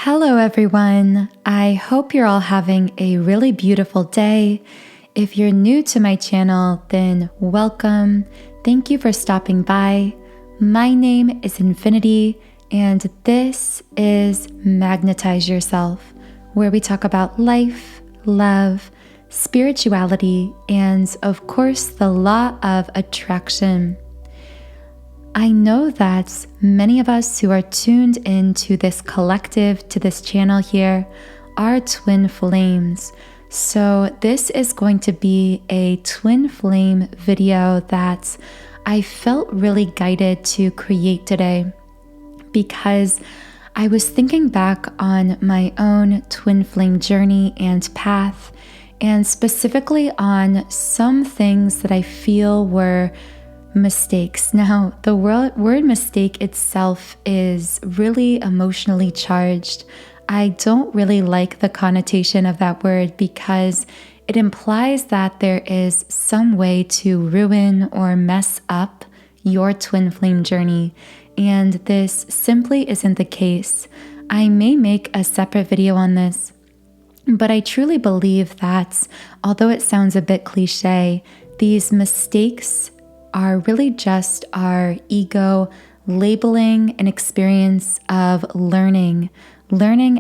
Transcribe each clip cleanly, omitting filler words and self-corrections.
Hello, everyone. I hope you're all having a really beautiful day. If you're new to my channel, then welcome. Thank you for stopping by. My name is Infinity, and this is Magnetize Yourself, where we talk about life, love, spirituality, and of course, the law of attraction. I know that many of us who are tuned into this collective, to this channel here, are twin flames. So this is going to be a twin flame video that I felt really guided to create today because I was thinking back on my own twin flame journey and path, and specifically on some things that I feel were mistakes. Now, the word mistake itself is really emotionally charged. I don't really like the connotation of that word because it implies that there is some way to ruin or mess up your twin flame journey, and this simply isn't the case. I may make a separate video on this, but I truly believe that although it sounds a bit cliche, these mistakes are really just our ego labeling an experience of learning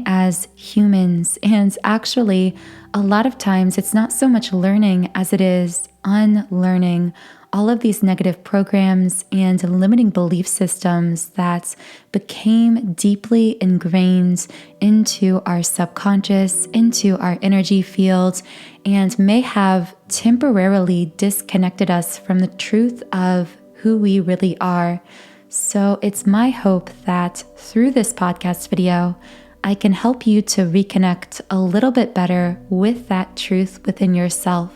as humans. And actually, a lot of times it's not so much learning as it is unlearning all of these negative programs and limiting belief systems that became deeply ingrained into our subconscious, into our energy fields, and may have temporarily disconnected us from the truth of who we really are. So it's my hope that through this podcast video, I can help you to reconnect a little bit better with that truth within yourself.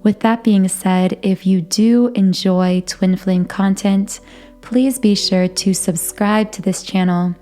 With that being said, if you do enjoy twin flame content, please be sure to subscribe to this channel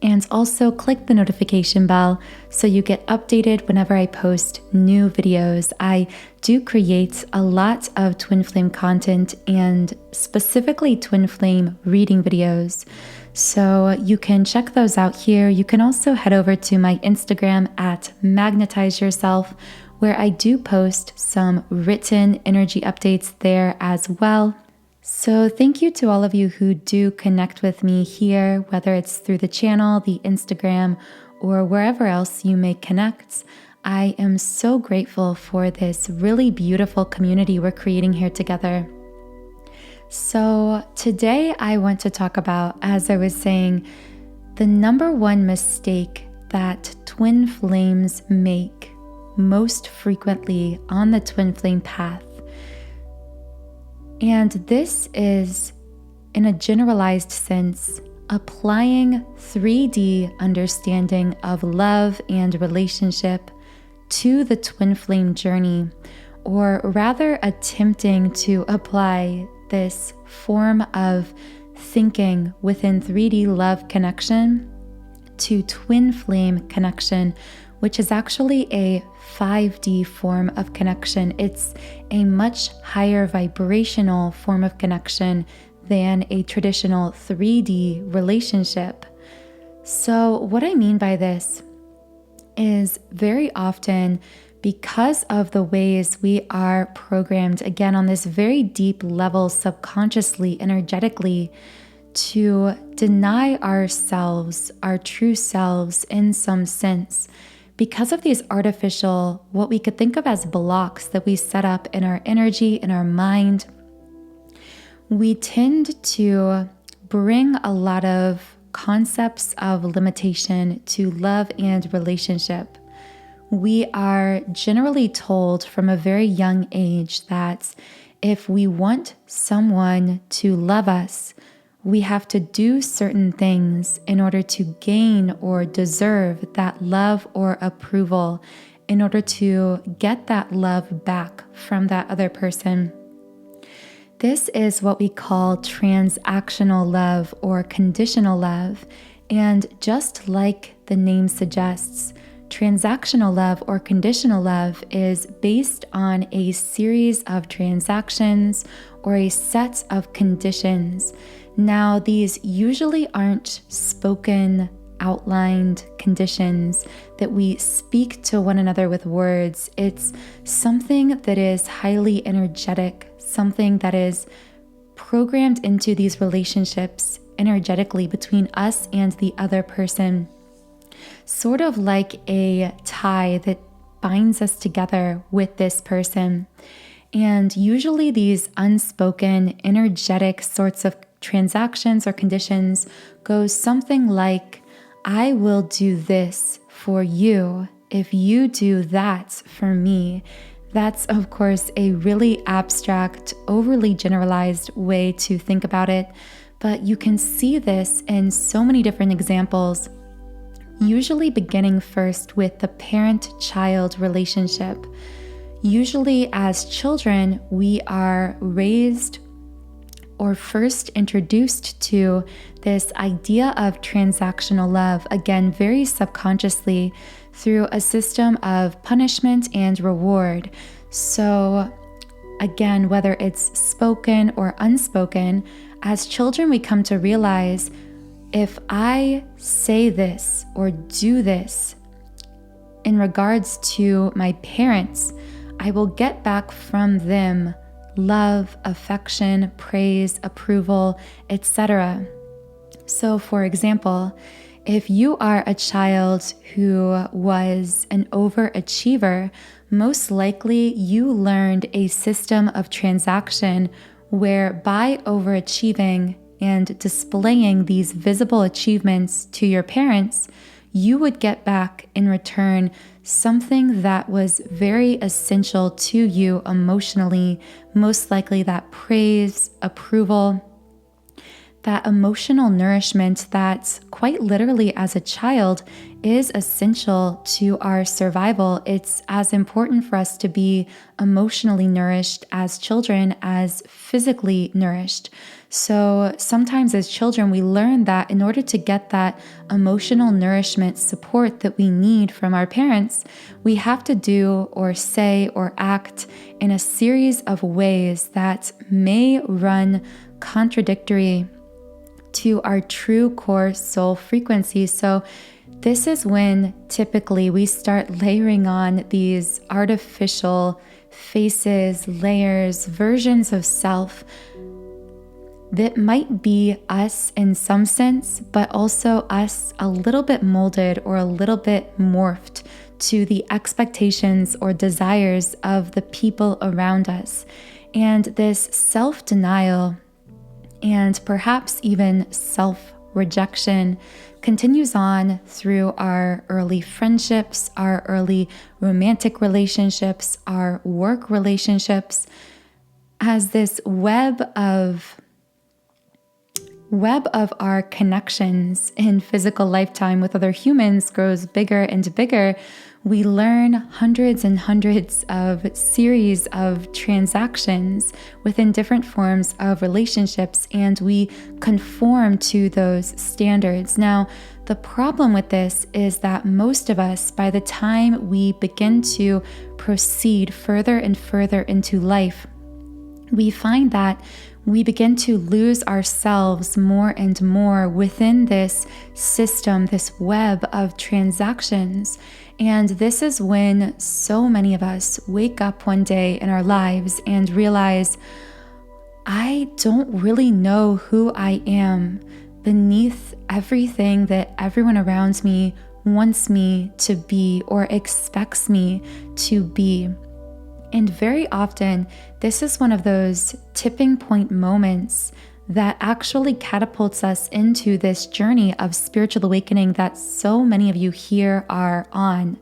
and also click the notification bell so you get updated whenever I post new videos. I do create a lot of twin flame content and specifically twin flame reading videos. So you can check those out here. You can also head over to my Instagram at Magnetize Yourself, where I do post some written energy updates there as well. So thank you to all of you who do connect with me here, whether it's through the channel, the Instagram, or wherever else you may connect. I am so grateful for this really beautiful community we're creating here together. So today I want to talk about, as I was saying, the number one mistake that twin flames make most frequently on the twin flame path. And this is, in a generalized sense, applying 3D understanding of love and relationship to the twin flame journey, or rather attempting to apply this form of thinking within 3D love connection to twin flame connection, which is actually a 5D form of connection. It's a much higher vibrational form of connection than a traditional 3D relationship. So what I mean by this is very often, because of the ways we are programmed, again, on this very deep level, subconsciously, energetically, to deny ourselves, our true selves in some sense, because of these artificial, what we could think of as blocks that we set up in our energy, in our mind, we tend to bring a lot of concepts of limitation to love and relationship. We are generally told from a very young age that if we want someone to love us, we have to do certain things in order to gain or deserve that love or approval, in order to get that love back from that other person. This is what we call transactional love or conditional love. And just like the name suggests, transactional love or conditional love is based on a series of transactions or a set of conditions. Now, these usually aren't spoken outlined conditions that we speak to one another with words. It's something that is highly energetic, something that is programmed into these relationships energetically between us and the other person, sort of like a tie that binds us together with this person. And usually these unspoken, energetic sorts of transactions or conditions go something like, I will do this for you if you do that for me. That's, of course, a really abstract, overly generalized way to think about it, but you can see this in so many different examples, usually beginning first with the parent-child relationship. Usually as children, we are raised or first introduced to this idea of transactional love, again, very subconsciously through a system of punishment and reward. So again, whether it's spoken or unspoken, as children, we come to realize if I say this or do this in regards to my parents, I will get back from them love, affection, praise, approval, etc. So, for example, if you are a child who was an overachiever, most likely you learned a system of transaction where by overachieving and displaying these visible achievements to your parents, you would get back in return something that was very essential to you emotionally, most likely that praise, approval, that emotional nourishment that quite literally as a child is essential to our survival. It's as important for us to be emotionally nourished as children as physically nourished. So sometimes as children, we learn that in order to get that emotional nourishment support that we need from our parents, we have to do or say or act in a series of ways that may run contradictory to our true core soul frequency. So this is when typically we start layering on these artificial faces, layers, versions of self that might be us in some sense, but also us a little bit molded or a little bit morphed to the expectations or desires of the people around us. And this self-denial and perhaps even self-rejection continues on through our early friendships, our early romantic relationships, our work relationships, as this web of our connections in physical lifetime with other humans grows bigger and bigger. We learn hundreds and hundreds of series of transactions within different forms of relationships, and we conform to those standards. Now, the problem with this is that most of us, by the time we begin to proceed further and further into life, we find that we begin to lose ourselves more and more within this system, this web of transactions. And this is when so many of us wake up one day in our lives and realize, I don't really know who I am beneath everything that everyone around me wants me to be or expects me to be. And very often, this is one of those tipping point moments that actually catapults us into this journey of spiritual awakening that so many of you here are on.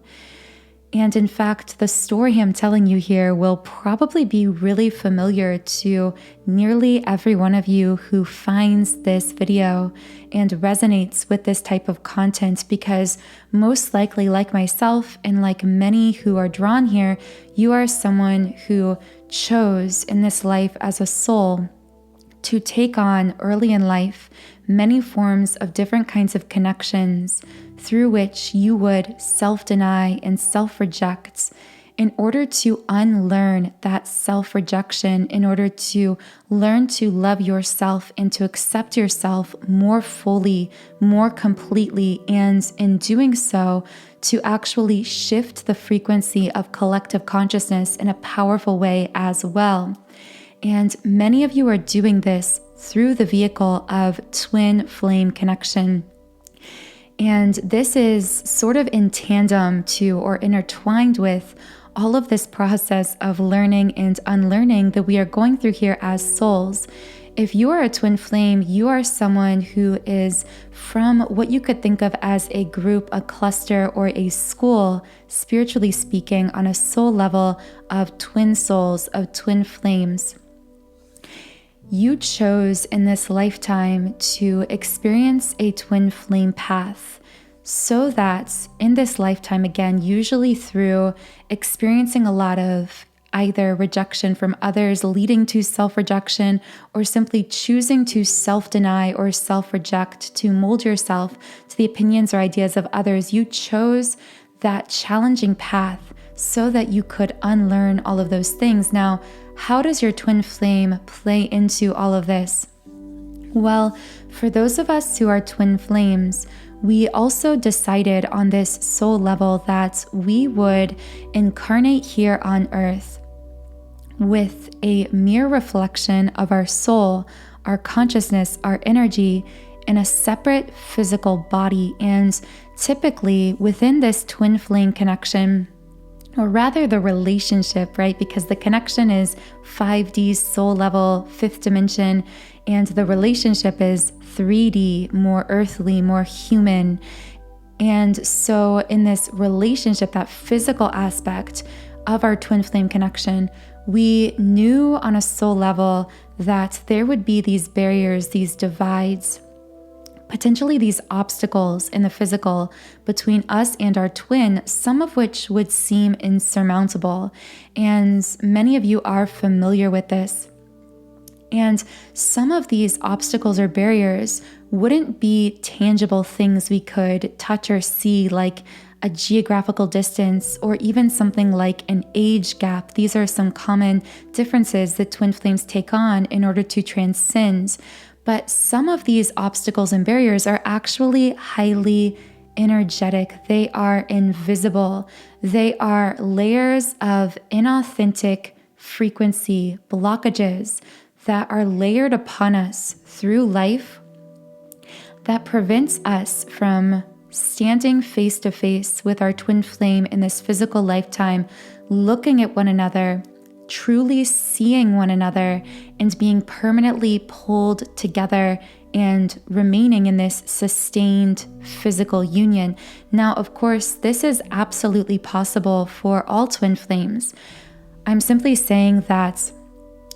And in fact, the story I'm telling you here will probably be really familiar to nearly every one of you who finds this video and resonates with this type of content, because most likely, like myself and like many who are drawn here, you are someone who chose in this life as a soul to take on early in life many forms of different kinds of connections through which you would self-deny and self-reject in order to unlearn that self-rejection, in order to learn to love yourself and to accept yourself more fully, more completely, and in doing so, to actually shift the frequency of collective consciousness in a powerful way as well. And many of you are doing this through the vehicle of twin flame connection. And this is sort of in tandem to or intertwined with all of this process of learning and unlearning that we are going through here as souls. If you are a twin flame, you are someone who is from what you could think of as a group, a cluster, or a school, spiritually speaking, on a soul level of twin souls, of twin flames. You chose in this lifetime to experience a twin flame path so that in this lifetime, again, usually through experiencing a lot of either rejection from others leading to self-rejection, or simply choosing to self-deny or self-reject to mold yourself to the opinions or ideas of others, you chose that challenging path so that you could unlearn all of those things. Now, how does your twin flame play into all of this? Well, for those of us who are twin flames, we also decided on this soul level that we would incarnate here on earth with a mere reflection of our soul, our consciousness, our energy in a separate physical body. And typically within this twin flame connection, or rather the relationship, right? Because the connection is 5D soul level, 5th dimension, and the relationship is 3D, more earthly, more human. And so in this relationship, that physical aspect of our twin flame connection, we knew on a soul level that there would be these barriers, these divides, potentially these obstacles in the physical between us and our twin, some of which would seem insurmountable. And many of you are familiar with this. And some of these obstacles or barriers wouldn't be tangible things we could touch or see, like a geographical distance or even something like an age gap. These are some common differences that twin flames take on in order to transcend. But some of these obstacles and barriers are actually highly energetic. They are invisible. They are layers of inauthentic frequency blockages that are layered upon us through life that prevents us from standing face to face with our twin flame in this physical lifetime, looking at one another, truly seeing one another, and being permanently pulled together and remaining in this sustained physical union. Now, of course, this is absolutely possible for all twin flames. I'm simply saying that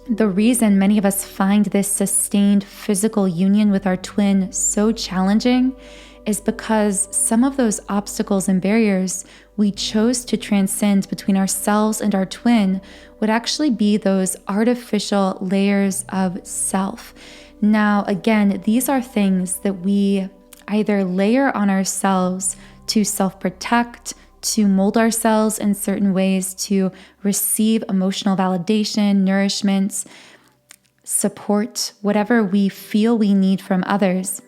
the reason many of us find this sustained physical union with our twin so challenging is because some of those obstacles and barriers we chose to transcend between ourselves and our twin would actually be those artificial layers of self. Now, again, these are things that we either layer on ourselves to self-protect, to mold ourselves in certain ways, to receive emotional validation, nourishment, support, whatever we feel we need from others.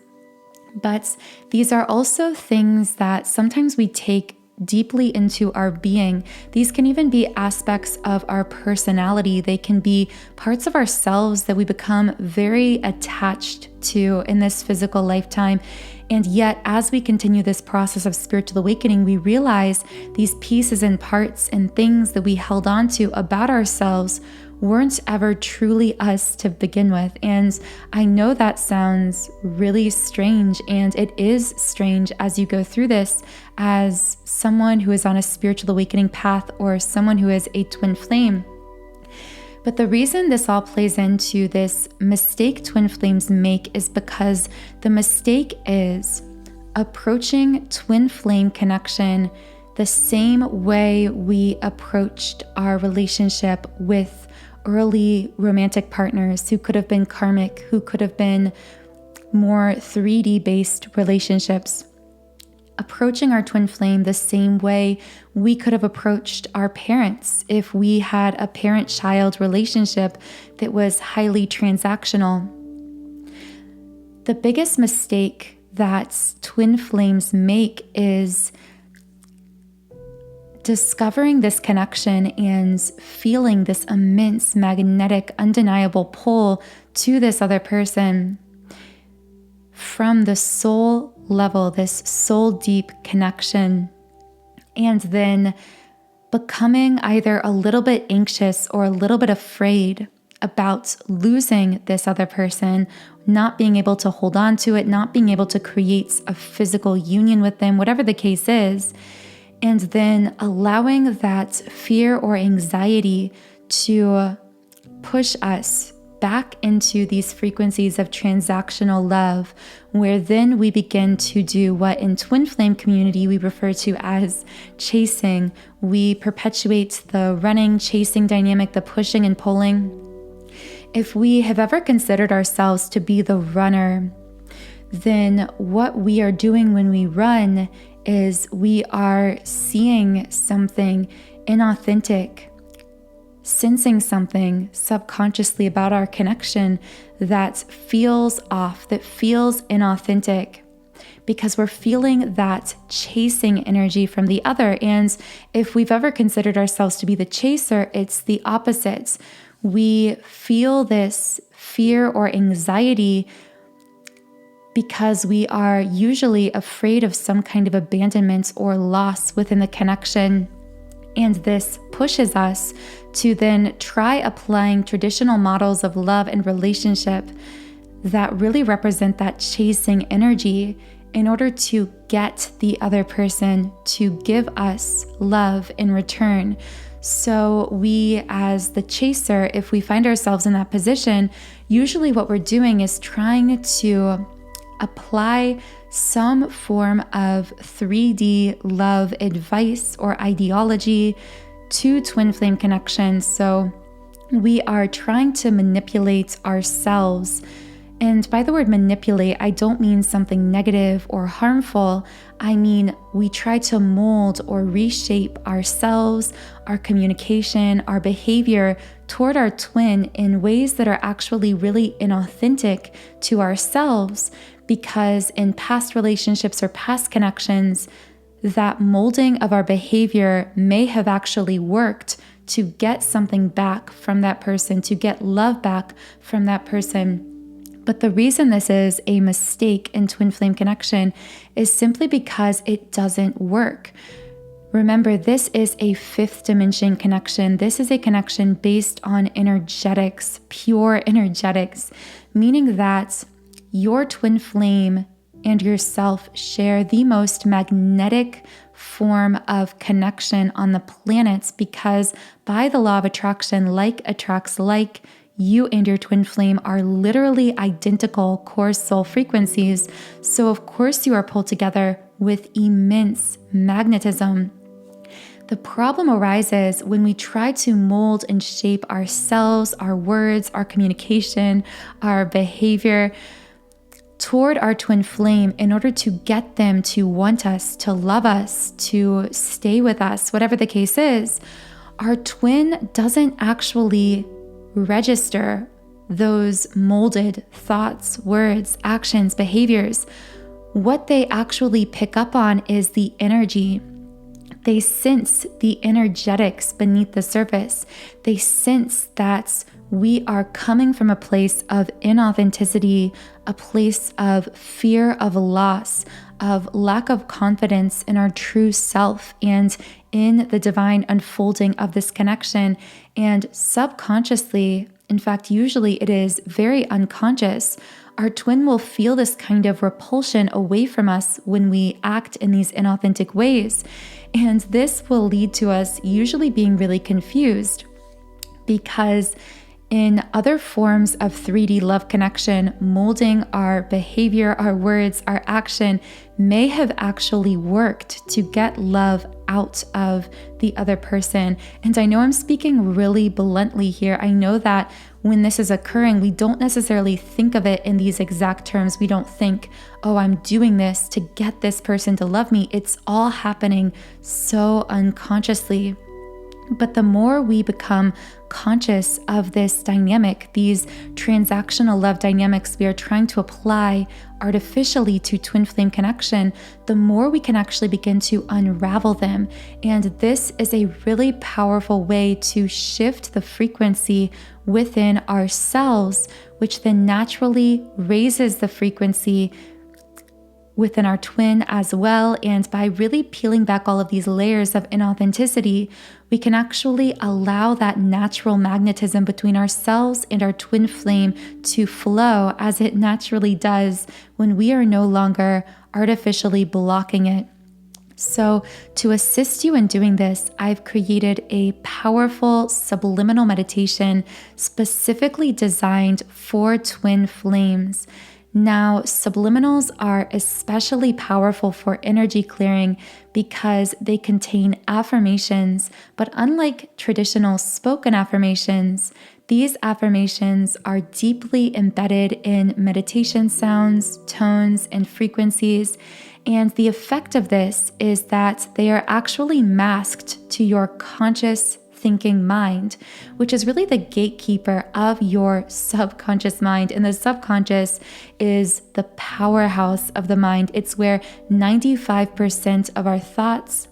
But these are also things that sometimes we take deeply into our being. These can even be aspects of our personality. They can be parts of ourselves that we become very attached to in this physical lifetime. And yet, as we continue this process of spiritual awakening, we realize these pieces and parts and things that we held on to about ourselves weren't ever truly us to begin with. And I know that sounds really strange, and it is strange as you go through this as someone who is on a spiritual awakening path or someone who is a twin flame. But the reason this all plays into this mistake twin flames make is because the mistake is approaching twin flame connection the same way we approached our relationship with early romantic partners who could have been karmic, who could have been more 3D based relationships. approaching our twin flame the same way we could have approached our parents if we had a parent-child relationship that was highly transactional. The biggest mistake that twin flames make is discovering this connection and feeling this immense, magnetic, undeniable pull to this other person from the soul level, this soul deep connection, and then becoming either a little bit anxious or a little bit afraid about losing this other person, not being able to hold on to it, not being able to create a physical union with them, whatever the case is. And then allowing that fear or anxiety to push us back into these frequencies of transactional love, where then we begin to do what in twin flame community we refer to as chasing. We perpetuate the running, chasing dynamic, the pushing and pulling. If we have ever considered ourselves to be the runner, then what we are doing when we run is we are seeing something inauthentic, sensing something subconsciously about our connection that feels off, that feels inauthentic, because we're feeling that chasing energy from the other. And if we've ever considered ourselves to be the chaser, it's the opposite. We feel this fear or anxiety because we are usually afraid of some kind of abandonment or loss within the connection. And this pushes us to then try applying traditional models of love and relationship that really represent that chasing energy in order to get the other person to give us love in return. So we, as the chaser, if we find ourselves in that position, usually what we're doing is trying to apply some form of 3D love advice or ideology to twin flame connections. So we are trying to manipulate ourselves. And by the word manipulate, I don't mean something negative or harmful. I mean, we try to mold or reshape ourselves, our communication, our behavior toward our twin in ways that are actually really inauthentic to ourselves, because in past relationships or past connections, that molding of our behavior may have actually worked to get something back from that person, to get love back from that person. But the reason this is a mistake in twin flame connection is simply because it doesn't work. Remember, this is a fifth dimension connection. This is a connection based on energetics, pure energetics, meaning that your twin flame and yourself share the most magnetic form of connection on the planet, because by the law of attraction, like attracts like, you and your twin flame are literally identical core soul frequencies. So of course you are pulled together with immense magnetism. The problem arises when we try to mold and shape ourselves, our words, our communication, our behavior toward our twin flame in order to get them to want us, to love us, to stay with us, whatever the case is. Our twin doesn't actually register those molded thoughts, words, actions, behaviors. What they actually pick up on is the energy. They sense the energetics beneath the surface. They sense that we are coming from a place of inauthenticity, a place of fear of loss, of lack of confidence in our true self and in the divine unfolding of this connection. And subconsciously, in fact, usually it is very unconscious, our twin will feel this kind of repulsion away from us when we act in these inauthentic ways. And this will lead to us usually being really confused, because in other forms of 3D love connection, molding our behavior, our words, our action may have actually worked to get love out of the other person. And I know I'm speaking really bluntly here. I know that when this is occurring, we don't necessarily think of it in these exact terms. We don't think, oh, I'm doing this to get this person to love me. It's all happening so unconsciously. But the more we become conscious of this dynamic, these transactional love dynamics we are trying to apply artificially to twin flame connection, the more we can actually begin to unravel them. And this is a really powerful way to shift the frequency within ourselves, which then naturally raises the frequency within our twin as well. And by really peeling back all of these layers of inauthenticity, we can actually allow that natural magnetism between ourselves and our twin flame to flow as it naturally does when we are no longer artificially blocking it. So to assist you in doing this, I've created a powerful subliminal meditation specifically designed for twin flames. Now, subliminals are especially powerful for energy clearing because they contain affirmations, but unlike traditional spoken affirmations, these affirmations are deeply embedded in meditation sounds, tones, and frequencies. And the effect of this is that they are actually masked to your conscious thinking mind, which is really the gatekeeper of your subconscious mind. And the subconscious is the powerhouse of the mind. It's where 95% of our thoughts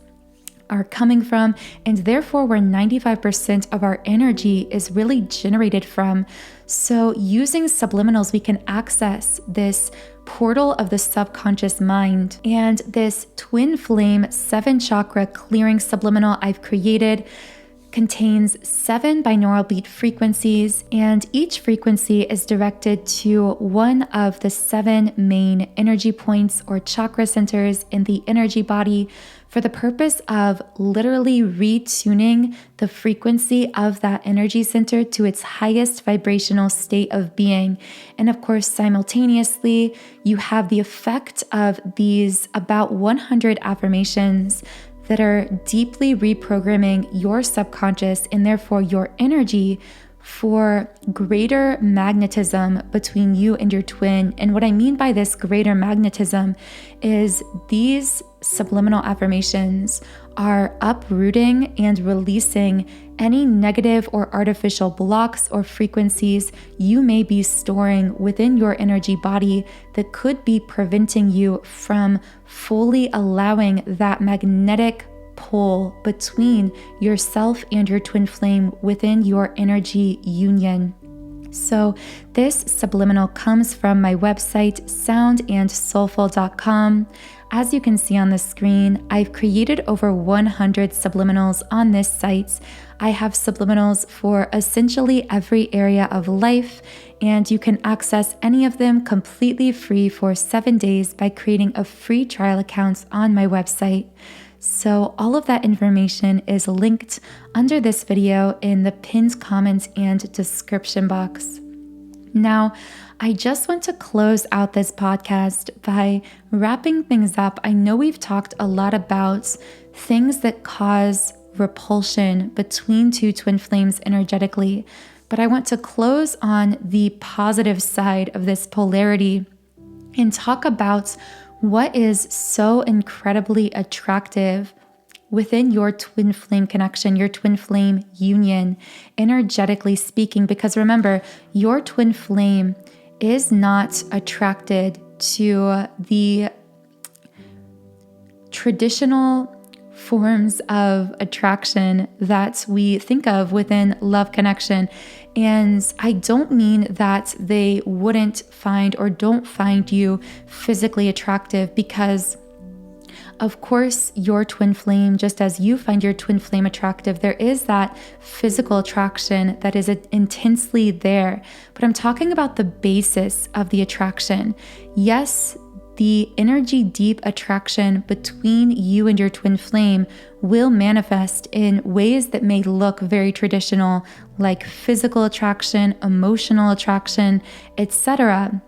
are coming from, and therefore where 95% of our energy is really generated from. So using subliminals, we can access this portal of the subconscious mind. And this twin flame 7 chakra clearing subliminal I've created contains 7 binaural beat frequencies, and each frequency is directed to one of the 7 main energy points or chakra centers in the energy body for the purpose of literally retuning the frequency of that energy center to its highest vibrational state of being. And of course, simultaneously, you have the effect of these about 100 affirmations that are deeply reprogramming your subconscious and therefore your energy for greater magnetism between you and your twin. And what I mean by this greater magnetism is these subliminal affirmations are uprooting and releasing any negative or artificial blocks or frequencies you may be storing within your energy body that could be preventing you from fully allowing that magnetic pull between yourself and your twin flame within your energy union. So this subliminal comes from my website, soundandsoulful.com. As you can see on the screen, I've created over 100 subliminals on this site. I have subliminals for essentially every area of life, and you can access any of them completely free for 7 days by creating a free trial account on my website. So all of that information is linked under this video in the pinned comment and description box. Now, I just want to close out this podcast by wrapping things up. I know we've talked a lot about things that cause repulsion between two twin flames energetically, but I want to close on the positive side of this polarity and talk about what is so incredibly attractive within your twin flame connection, your twin flame union, energetically speaking. Because remember, your twin flame is not attracted to the traditional forms of attraction that we think of within love connection. And I don't mean that they wouldn't find or don't find you physically attractive, because of course your twin flame, just as you find your twin flame attractive, there is that physical attraction that is intensely there. But I'm talking about the basis of the attraction. Yes, the energy deep attraction between you and your twin flame will manifest in ways that may look very traditional, like physical attraction, emotional attraction, etc.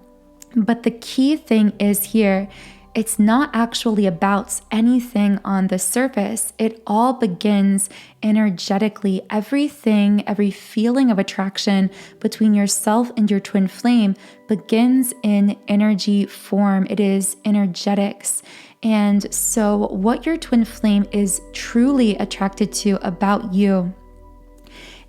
But the key thing is here it's not actually about anything on the surface. It all begins energetically. Everything, every feeling of attraction between yourself and your twin flame begins in energy form. It is energetics. And so what your twin flame is truly attracted to about you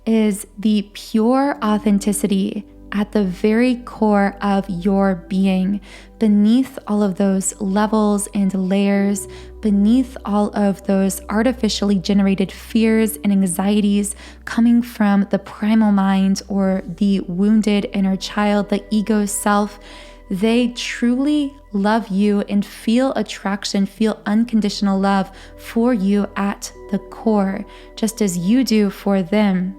is the pure authenticity at the very core of your being, beneath all of those levels and layers, beneath all of those artificially generated fears and anxieties coming from the primal mind or the wounded inner child, the ego self. They truly love you and feel attraction, feel unconditional love for you at the core, just as you do for them.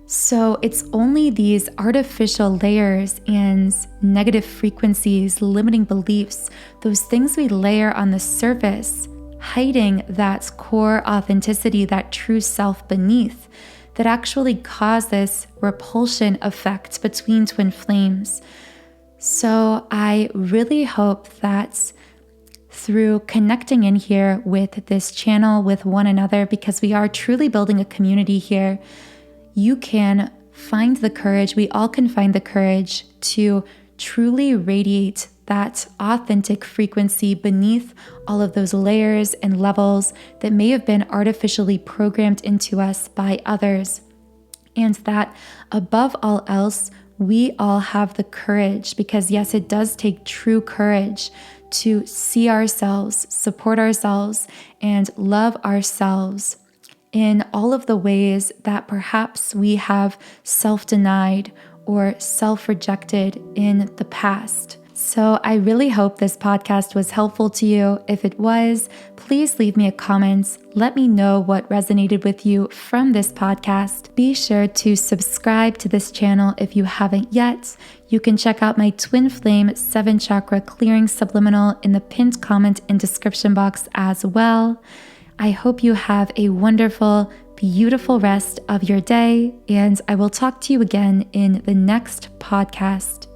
So it's only these artificial layers and negative frequencies, limiting beliefs, those things we layer on the surface, hiding that core authenticity, that true self beneath, that actually cause this repulsion effect between twin flames. So I really hope that through connecting in here with this channel, with one another, because we are truly building a community here, you can find the courage, we all can find the courage to truly radiate that authentic frequency beneath all of those layers and levels that may have been artificially programmed into us by others. And that above all else, we all have the courage, because yes, it does take true courage to see ourselves, support ourselves, and love ourselves in all of the ways that perhaps we have self-denied or self-rejected in the past. So I really hope this podcast was helpful to you. If it was, please leave me a comment. Let me know what resonated with you from this podcast. Be sure to subscribe to this channel if you haven't yet. You can check out my Twin Flame 7 Chakra Clearing Subliminal in the pinned comment and description box as well. I hope you have a wonderful, beautiful rest of your day, and I will talk to you again in the next podcast.